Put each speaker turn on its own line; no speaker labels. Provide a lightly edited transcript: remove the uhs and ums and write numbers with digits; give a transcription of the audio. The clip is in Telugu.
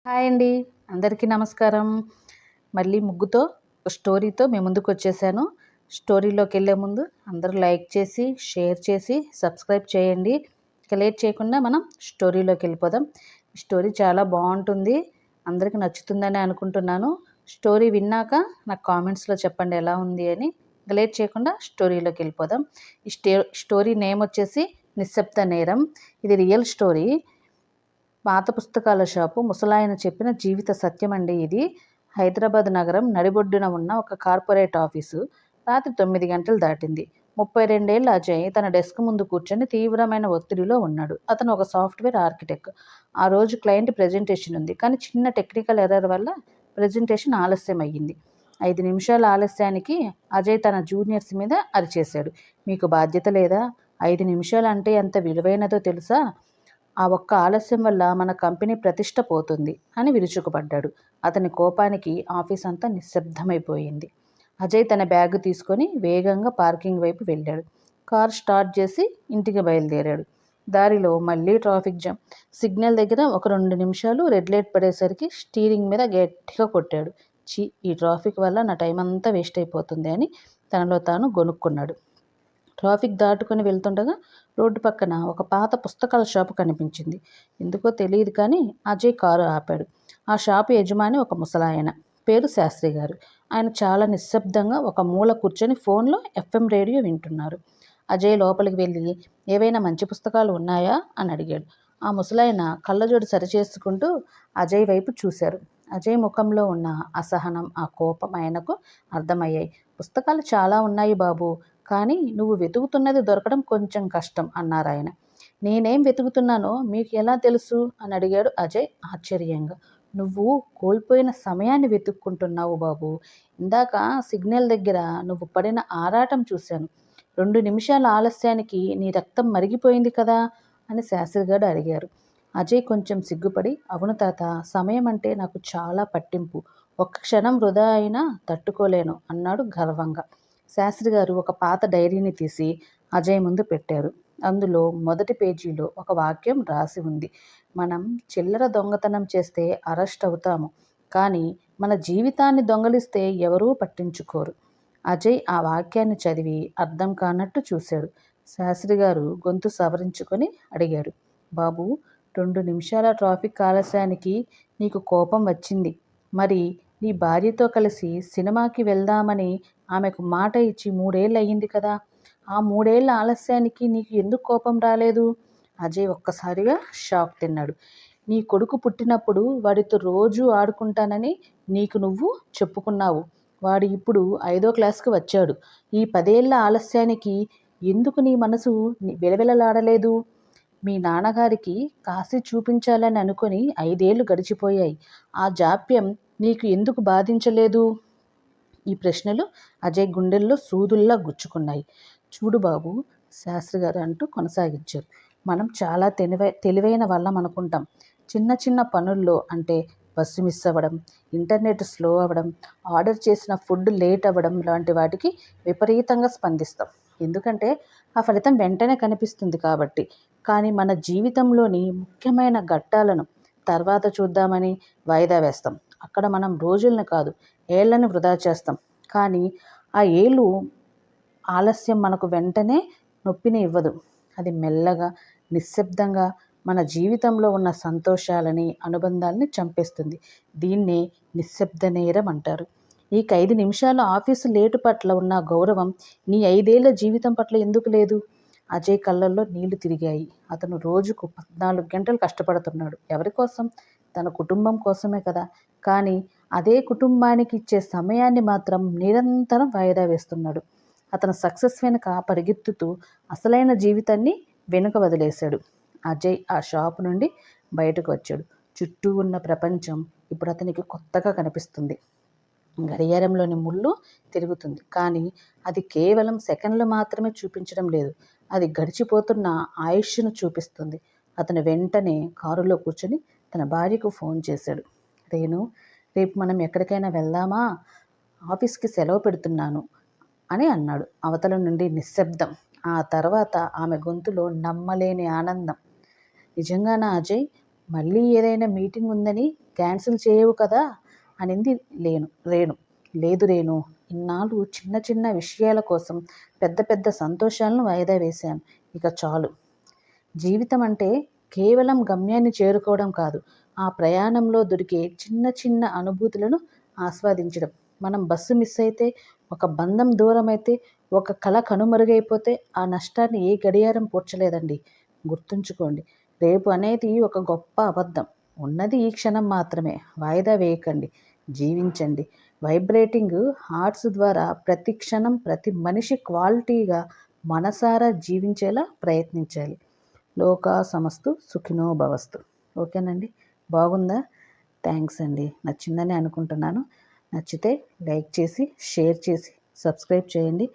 హాయ్ అండి. అందరికీ నమస్కారం. మళ్ళీ ముగ్గుతో ఒక స్టోరీతో మీ ముందుకొచ్చేసాను. స్టోరీలోకెళ్ళే ముందు అందరూ లైక్ చేసి, షేర్ చేసి, సబ్స్క్రైబ్ చేయండి. ఇక లేట్ చేయకుండా మనం స్టోరీలోకెళ్ళిపోదాం. ఈ స్టోరీ చాలా బావుంటుంది. అందరికి నచ్చుతుందని అనుకుంటున్నాను. స్టోరీ విన్నాక నాకు కామెంట్స్‌లో చెప్పండి ఎలా ఉంది అని. ఇక లేట్ చేయకుండా స్టోరీలోకెళ్ళిపోదాం. ఈ స్టోరీ నేమ్ వచ్చేసి 'నిశ్శబ్ద నేరం'. ఇది రియల్ స్టోరీ. పాత పుస్తకాల షాపు ముసలాయన చెప్పిన జీవిత సత్యమండి ఇది. హైదరాబాద్ నగరం నడిబొడ్డున ఉన్న ఒక కార్పొరేట్ ఆఫీసు. రాత్రి 9 గంటలు దాటింది. 32 అజయ్ తన డెస్క్ ముందు కూర్చొని తీవ్రమైన ఒత్తిడిలో ఉన్నాడు. అతను ఒక సాఫ్ట్వేర్ ఆర్కిటెక్ట్. ఆ రోజు క్లయింట్ ప్రెజెంటేషన్ ఉంది. కానీ చిన్న టెక్నికల్ ఎర్రర్ వల్ల ప్రెజెంటేషన్ ఆలస్యం అయ్యింది. 5 నిమిషాల ఆలస్యానికి అజయ్ తన జూనియర్స్ మీద అరిచేశాడు. మీకు బాధ్యత లేదా? 5 నిమిషాలు అంటే ఎంత విలువైనదో తెలుసా? ఆ ఒక్క ఆలస్యం వల్ల మన కంపెనీ ప్రతిష్ట పోతుంది అని విరుచుకుపడ్డాడు. అతని కోపానికి ఆఫీస్ అంతా నిశ్శబ్దమైపోయింది. అజయ్ తన బ్యాగు తీసుకొని వేగంగా పార్కింగ్ వైపు వెళ్ళాడు. కార్ స్టార్ట్ చేసి ఇంటికి బయలుదేరాడు. దారిలో మళ్ళీ ట్రాఫిక్ జామ్. సిగ్నల్ దగ్గర ఒక 2 నిమిషాలు రెడ్ లైట్ పడేసరికి స్టీరింగ్ మీద గట్టిగా కొట్టాడు. ఛీ, ఈ ట్రాఫిక్ వల్ల నా టైం అంతా వేస్ట్ అయిపోతుంది అని తనలో తాను గొనుక్కున్నాడు. ట్రాఫిక్ దాటుకొని వెళ్తుండగా రోడ్డు పక్కన ఒక పాత పుస్తకాల షాపు కనిపించింది. ఎందుకో తెలియదు కానీ అజయ్ కారు ఆపాడు. ఆ షాపు యజమాని ఒక ముసలాయన. పేరు శాస్త్రి గారు. ఆయన చాలా నిశ్శబ్దంగా ఒక మూల కూర్చొని ఫోన్లో ఎఫ్ఎం రేడియో వింటున్నారు. అజయ్ లోపలికి వెళ్ళి ఏవైనా మంచి పుస్తకాలు ఉన్నాయా అని అడిగాడు. ఆ ముసలాయన కళ్ళజోడు సరిచేసుకుంటూ అజయ్ వైపు చూశారు. అజయ్ ముఖంలో ఉన్న అసహనం, ఆ కోపం ఆయనకు అర్థమయ్యాయి. పుస్తకాలు చాలా ఉన్నాయి బాబు, కానీ నువ్వు వెతుకుతున్నది దొరకడం కొంచెం కష్టం అన్నారాయన. నేనేం వెతుకుతున్నానో మీకు ఎలా తెలుసు అని అడిగాడు అజయ్ ఆశ్చర్యంగా. నువ్వు కోల్పోయిన సమయాన్ని వెతుక్కుంటున్నావు బాబు. ఇందాక సిగ్నల్ దగ్గర నువ్వు పడిన ఆరాటం చూశాను. 2 నిమిషాల ఆలస్యానికి నీ రక్తం మరిగిపోయింది కదా అని శాస్త్రిగారు అడిగారు. అజయ్ కొంచెం సిగ్గుపడి, అవును తాత, సమయం అంటే నాకు చాలా పట్టింపు. ఒక్క క్షణం వృధా అయినా తట్టుకోలేను అన్నాడు గర్వంగా. శాస్త్రి గారు ఒక పాత డైరీని తీసి అజయ్ ముందు పెట్టారు. అందులో మొదటి పేజీలో ఒక వాక్యం రాసి ఉంది. మనం చిల్లర దొంగతనం చేస్తే అరెస్ట్ అవుతాము, కానీ మన జీవితాన్ని దొంగలిస్తే ఎవరూ పట్టించుకోరు. అజయ్ ఆ వాక్యాన్ని చదివి అర్థం కానట్టు చూశాడు. శాస్త్రి గారు గొంతు సవరించుకొని అడిగారు, బాబు, 2 నిమిషాల ట్రాఫిక్ ఆలస్యానికి నీకు కోపం వచ్చింది. మరి నీ భార్యతో కలిసి సినిమాకి వెళ్దామని ఆమెకు మాట ఇచ్చి 3 ఏళ్ళు అయ్యింది కదా. ఆ 3 ఏళ్ల ఆలస్యానికి నీకు ఎందుకు కోపం రాలేదు? అజయ్ ఒక్కసారిగా షాక్ తిన్నాడు. నీ కొడుకు పుట్టినప్పుడు వాడితో రోజూ ఆడుకుంటానని నీకు నువ్వు చెప్పుకున్నావు. వాడు ఇప్పుడు 5వ క్లాస్కి వచ్చాడు. ఈ 10 ఏళ్ల ఆలస్యానికి ఎందుకు నీ మనసు విలవిలలాడలేదు? మీ నాన్నగారికి కాశీ చూపించాలని అనుకొని 5 ఏళ్లు గడిచిపోయాయి. ఆ జాప్యం నీకు ఎందుకు బాధించలేదు? ఈ ప్రశ్నలు అజయ్ గుండెల్లో సూదుల్లా గుచ్చుకున్నాయి. చూడు బాబు, శాస్త్రిగారు అంటూ కొనసాగించారు, మనం చాలా తెలివైన వాళ్ళం అనుకుంటాం. చిన్న చిన్న పనుల్లో, అంటే బస్సు మిస్ అవ్వడం, ఇంటర్నెట్ స్లో అవ్వడం, ఆర్డర్ చేసిన ఫుడ్ లేట్ అవ్వడం లాంటి వాటికి విపరీతంగా స్పందిస్తాం. ఎందుకంటే ఆ ఫలితం వెంటనే కనిపిస్తుంది కాబట్టి. కానీ మన జీవితంలోని ముఖ్యమైన ఘట్టాలను తర్వాత చూద్దామని వాయిదా వేస్తాం. అక్కడ మనం రోజులను కాదు, ఏళ్లను వృధా చేస్తాం. కానీ ఆ ఏళ్ళు ఆలస్యం మనకు వెంటనే నొప్పిని ఇవ్వదు. అది మెల్లగా, నిశ్శబ్దంగా మన జీవితంలో ఉన్న సంతోషాలని, అనుబంధాలని చంపేస్తుంది. దీన్నే నిశ్శబ్ద నేరం అంటారు. నీకు 5 నిమిషాల ఆఫీసు లేటు పట్ల ఉన్న గౌరవం నీ 5 ఏళ్ల జీవితం పట్ల ఎందుకు లేదు? అజయ్ కళ్ళల్లో నీళ్లు తిరిగాయి. అతను రోజుకు 14 గంటలు కష్టపడుతున్నాడు. ఎవరి కోసం? తన కుటుంబం కోసమే కదా. కానీ అదే కుటుంబానికి ఇచ్చే సమయాన్ని మాత్రం నిరంతరం వాయిదా వేస్తున్నాడు. అతను సక్సెస్ వెనుక పరిగెత్తుతూ అసలైన జీవితాన్ని వెనుక వదిలేశాడు. అజయ్ ఆ షాపు నుండి బయటకు వచ్చాడు. చుట్టూ ఉన్న ప్రపంచం ఇప్పుడు అతనికి కొత్తగా కనిపిస్తుంది. గడియారంలోని ముళ్ళు తిరుగుతుంది, కానీ అది కేవలం సెకండ్లు మాత్రమే చూపించడం లేదు. అది గడిచిపోతున్న ఆయుష్ను చూపిస్తుంది. అతను వెంటనే కారులో కూర్చొని తన భార్యకు ఫోన్ చేశాడు. రేణు, రేపు మనం ఎక్కడికైనా వెళ్దామా? ఆఫీస్కి సెలవు పెడుతున్నాను అని అన్నాడు. అవతల నుండి నిశ్శబ్దం. ఆ తర్వాత ఆమె గొంతులో నమ్మలేని ఆనందం. నిజంగానా అజయ్? మళ్ళీ ఏదైనా మీటింగ్ ఉందని క్యాన్సిల్ చేయవు కదా అనింది రేణు. లేదు రేణు, ఇన్నాళ్ళు చిన్న చిన్న విషయాల కోసం పెద్ద పెద్ద సంతోషాలను వాయిదా వేశాను. ఇక చాలు. జీవితం అంటే కేవలం గమ్యాన్ని చేరుకోవడం కాదు, ఆ ప్రయాణంలో దొరికే చిన్న చిన్న అనుభూతులను ఆస్వాదించడం. మనం బస్సు మిస్ అయితే, ఒక బంధం దూరమైతే, ఒక కళ కనుమరుగైపోతే ఆ నష్టాన్ని ఏ గడియారం పూడ్చలేదండి. గుర్తుంచుకోండి, రేపు అనేది ఒక గొప్ప అబద్ధం. ఉన్నది ఈ క్షణం మాత్రమే. వాయిదా వేయకండి, జీవించండి. వైబ్రేటింగ్ హార్ట్స్ ద్వారా ప్రతి క్షణం ప్రతి మనిషి క్వాలిటీగా మనసారా జీవించేలా ప్రయత్నించాలి. లోకా సమస్తు సుఖినో భవస్తు. ఓకేనండి, బాగుందా? థ్యాంక్స్ అండి. నచ్చిందని అనుకుంటున్నాను. నచ్చితే లైక్ చేసి, షేర్ చేసి, సబ్స్క్రైబ్ చేయండి.